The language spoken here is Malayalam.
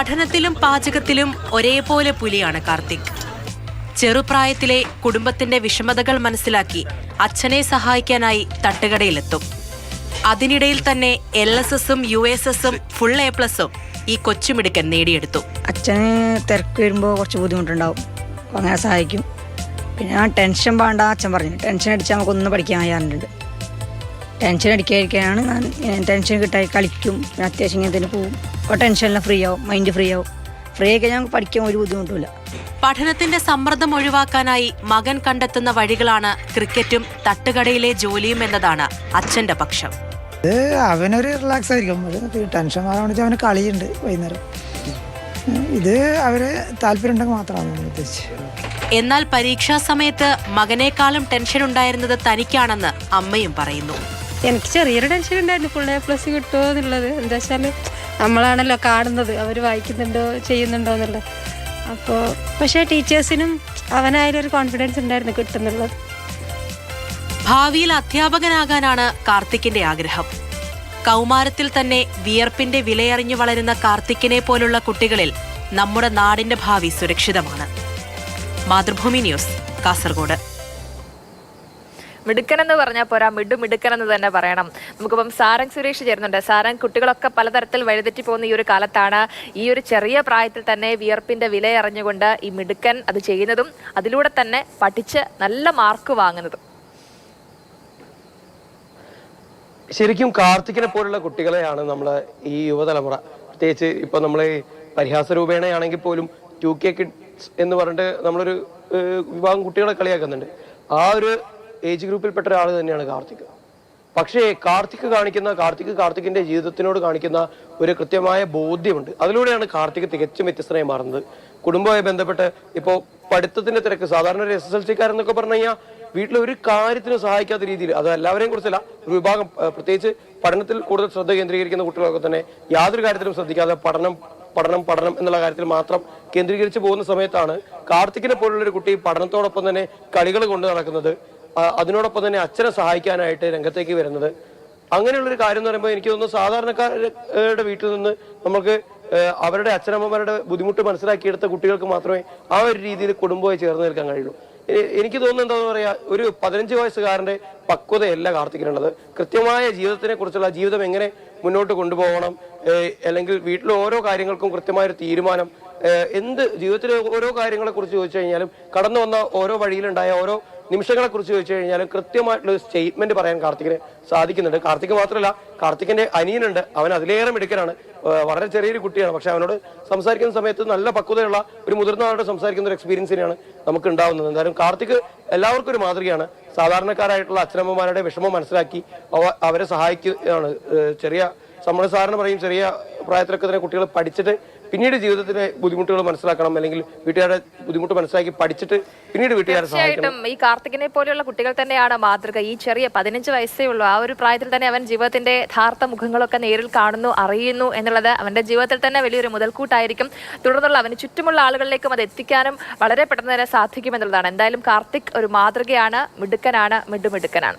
പഠനത്തിലും പാചകത്തിലും ഒരേപോലെ പുലിയാണ് കാർത്തിക്. ചെറുപ്രായത്തിലെ കുടുംബത്തിന്റെ വിഷമതകൾ മനസ്സിലാക്കി അച്ഛനെ സഹായിക്കാനായി തട്ടുകടയിലെത്തും. അതിനിടയിൽ തന്നെ LSSും USSും ഫുൾ A+ഉം ഈ കൊച്ചുമിടുക്കൻ നേടിയെടുത്തു. അച്ഛന് തിരക്ക് വരുമ്പോൾ കുറച്ച് ബുദ്ധിമുട്ടുണ്ടാവും, അങ്ങനെ സഹായിക്കും. പിന്നെ ആ ടെൻഷൻ വേണ്ട അച്ഛൻ പറഞ്ഞു, ടെൻഷൻ അടിച്ചാൽ നമുക്കൊന്നും പഠിക്കാൻ കഴിയാറുണ്ട്. ടെൻഷൻ അടിക്കാതിരിക്കാനാണ് ഞാൻ ടെൻഷൻ കിട്ടായി കളിക്കും. പിന്നെ അത്യാവശ്യം ഇങ്ങനെ തന്നെ പോവും. അപ്പോൾ ടെൻഷനെല്ലാം ഫ്രീ ആവും, മൈൻഡ് ഫ്രീ ആവും. ഫ്രീ ആയി കഴിഞ്ഞാൽ നമുക്ക് പഠിക്കാൻ ഒരു ബുദ്ധിമുട്ടില്ല. പഠനത്തിന്റെ സമ്മർദ്ദം ഒഴിവാക്കാനായി മകൻ കണ്ടെത്തുന്ന വഴികളാണ് ക്രിക്കറ്റും തട്ടുകടയിലെ ജോലിയും എന്നതാണ് അച്ഛന്റെ പക്ഷം. ഇത് അവനൊരു റിലാക്സ് ആയിരിക്കും. ടെൻഷൻ മാറാൻ വേണ്ടി അവന് കളിയുണ്ട് വൈകുന്നേരം. ഇത് അവര് താല്പര്യം ഉണ്ടെങ്കിൽ മാത്രമാണ് ഉദ്ദേശിച്ചത്. എന്നാൽ പരീക്ഷാ സമയത്ത് മകനേക്കാളും ടെൻഷൻ ഉണ്ടായിരുന്നത് തനിക്കാണെന്ന് അമ്മയും പറയുന്നു. എനിക്ക് ചെറിയൊരു ടെൻഷൻ ഉണ്ടായിരുന്നു, ഫുൾ A+ കിട്ടുമോ എന്നുള്ളത്. എന്താ വെച്ചാൽ നമ്മളാണല്ലോ കാണുന്നത് അവർ വായിക്കുന്നുണ്ടോ ചെയ്യുന്നുണ്ടോ എന്നുള്ളത്. അപ്പോൾ പക്ഷേ ടീച്ചേഴ്സിനും അവനായാലും ഒരു കോൺഫിഡൻസ് ഉണ്ടായിരുന്നു കിട്ടുന്നുള്ളത്. ഭാവിയിൽ അധ്യാപകനാകാനാണ് കാർത്തിക്കിന്റെ ആഗ്രഹം. കൗമാരത്തിൽ തന്നെ വിയർപ്പിന്റെ വിലയറിഞ്ഞു വളരുന്ന കാർത്തിക്കിനെ പോലുള്ള കുട്ടികളിൽ നമ്മുടെ നാടിന്റെ ഭാവി സുരക്ഷിതമാണ്. മാതൃഭൂമി ന്യൂസ്, കാസർഗോഡ്. മിടുക്കനെന്ന് പറഞ്ഞാൽ പോരാ, മിടുക്കനെന്ന് തന്നെ പറയണം. നമുക്കിപ്പം സാരംഗ് സുരേഷ് ചേരുന്നുണ്ട്. സാരംഗ്, കുട്ടികളൊക്കെ പലതരത്തിൽ വഴിതെറ്റി പോകുന്ന ഈ ഒരു കാലത്താണ് ഈ ഒരു ചെറിയ പ്രായത്തിൽ തന്നെ വിയർപ്പിന്റെ വില അറിഞ്ഞുകൊണ്ട് ഈ മിടുക്കൻ അത് ചെയ്യുന്നതും അതിലൂടെ തന്നെ പഠിച്ച് നല്ല മാർക്ക് വാങ്ങുന്നതും. ശരിക്കും കാർത്തിക്കിനെ പോലുള്ള കുട്ടികളെയാണ് നമ്മൾ ഈ യുവതലമുറ, പ്രത്യേകിച്ച് ഇപ്പൊ നമ്മൾ പരിഹാസ രൂപേണയാണെങ്കിൽ പോലും 2K കിഡ്സ് എന്ന് പറഞ്ഞിട്ട് നമ്മളൊരു വിഭാഗം കുട്ടികളെ കളിയാക്കുന്നുണ്ട്. ആ ഒരു ഏജ് ഗ്രൂപ്പിൽപ്പെട്ട ഒരാൾ തന്നെയാണ് കാർത്തിക്. പക്ഷേ കാർത്തിക്കിന്റെ ജീവിതത്തിനോട് കാണിക്കുന്ന ഒരു കൃത്യമായ ബോധ്യമുണ്ട്. അതിലൂടെയാണ് കാർത്തിക് തികച്ചും വ്യത്യസ്തനായി മാറുന്നത്. കുടുംബവുമായി ബന്ധപ്പെട്ട് ഇപ്പോൾ പഠിത്തത്തിന്റെ തിരക്ക്, സാധാരണ ഒരു SSLC-കാരെന്നൊക്കെ പറഞ്ഞു കഴിഞ്ഞാൽ വീട്ടിൽ ഒരു കാര്യത്തിനും സഹായിക്കാത്ത രീതിയിൽ, അത് എല്ലാവരെയും കുറിച്ചല്ല, ഒരു വിഭാഗം പ്രത്യേകിച്ച് പഠനത്തിൽ കൂടുതൽ ശ്രദ്ധ കേന്ദ്രീകരിക്കുന്ന കുട്ടികളൊക്കെ തന്നെ യാതൊരു കാര്യത്തിലും ശ്രദ്ധിക്കാതെ പഠനം എന്നുള്ള കാര്യത്തിൽ മാത്രം കേന്ദ്രീകരിച്ച് പോകുന്ന സമയത്താണ് കാർത്തിക്കിനെ പോലുള്ള ഒരു കുട്ടി പഠനത്തോടൊപ്പം തന്നെ കളികൾ കൊണ്ട് നടക്കുന്നത്, അതിനോടൊപ്പം തന്നെ അച്ഛനെ സഹായിക്കാനായിട്ട് രംഗത്തേക്ക് വരുന്നത്. അങ്ങനെയുള്ളൊരു കാര്യം എന്ന് പറയുമ്പോൾ എനിക്ക് തോന്നുന്നു സാധാരണക്കാരുടെ വീട്ടിൽ നിന്ന് നമുക്ക് അവരുടെ അച്ഛനമ്മമാരുടെ ബുദ്ധിമുട്ട് മനസ്സിലാക്കിയെടുത്ത കുട്ടികൾക്ക് മാത്രമേ ആ ഒരു രീതിയിൽ കുടുംബമായി ചേർന്ന് നിൽക്കാൻ കഴിയുള്ളൂ. എനിക്ക് തോന്നുന്നത് എന്താണെന്ന് പറയാ, ഒരു 15 വയസ്സുകാരന്റെ പക്വതയല്ല കാർത്തിക്കിനുള്ളത്. കൃത്യമായ ജീവിതത്തിനെ കുറിച്ചുള്ള, ജീവിതം എങ്ങനെ മുന്നോട്ട് കൊണ്ടുപോകണം, അല്ലെങ്കിൽ വീട്ടിലെ ഓരോ കാര്യങ്ങൾക്കും കൃത്യമായൊരു തീരുമാനം, എന്ത് ജീവിതത്തിലെ ഓരോ കാര്യങ്ങളെ കുറിച്ച് ചോദിച്ചു കഴിഞ്ഞാലും, കടന്നു വന്ന ഓരോ വഴിയിലുണ്ടായ ഓരോ നിമിഷങ്ങളെ കുറിച്ച് ചോദിച്ചു കഴിഞ്ഞാലും കൃത്യമായിട്ടുള്ള സ്റ്റേറ്റ്മെന്റ് പറയാൻ കാർത്തികിന് സാധിക്കുന്നുണ്ട്. കാർത്തിക് മാത്രമല്ല, കാർത്തികിന്റെ അനിയനുണ്ട്, അവൻ അതിലേറെ മിടുക്കനാണ്. വളരെ ചെറിയൊരു കുട്ടിയാണ്, പക്ഷെ അവനോട് സംസാരിക്കുന്ന സമയത്ത് നല്ല പക്വതയുള്ള ഒരു മുതിർന്ന ആളോട് സംസാരിക്കുന്ന ഒരു എക്സ്പീരിയൻസിനെയാണ് നമുക്ക് ഉണ്ടാവുന്നത്. എന്തായാലും കാർത്തിക് എല്ലാവർക്കും ഒരു മാതൃകയാണ്. സാധാരണക്കാരായിട്ടുള്ള അച്ഛനമ്മമാരുടെ വിഷമം മനസ്സിലാക്കി അവരെ സഹായിക്കുകയാണ്. സാറിന് പറയും, ചെറിയ പ്രായത്തിലൊക്കെ തന്നെ കുട്ടികൾ പഠിച്ചിട്ട് പിന്നീട് ജീവിതത്തിലെ ബുദ്ധിമുട്ടുകൾ മനസ്സിലാക്കണം, അല്ലെങ്കിൽ വീട്ടുകാരുടെ ബുദ്ധിമുട്ട് മനസ്സിലാക്കി പഠിച്ചിട്ട് പിന്നീട് വീട്ടുകാരെ സഹായിക്കണം. ഈ കാർത്തികിനെ പോലെയുള്ള കുട്ടികൾ തന്നെയാണ് മാതൃക. ഈ ചെറിയ 15 വയസ്സേ ഉള്ളൂ, ആ ഒരു പ്രായത്തിൽ തന്നെ അവൻ ജീവിതത്തിന്റെ യഥാർത്ഥ മുഖങ്ങളൊക്കെ നേരിൽ കാണുന്നു, അറിയുന്നു എന്നുള്ളത് അവന്റെ ജീവിതത്തിൽ തന്നെ വലിയൊരു മുതൽക്കൂട്ടായിരിക്കും. തുടർന്നുള്ള അവന് ചുറ്റുമുള്ള ആളുകളിലേക്കും അത് എത്തിക്കാനും വളരെ പെട്ടെന്ന് തന്നെ സാധിക്കും എന്നുള്ളതാണ്. എന്തായാലും കാർത്തിക് ഒരു മാതൃകയാണ്, മിടുക്കനാണ്.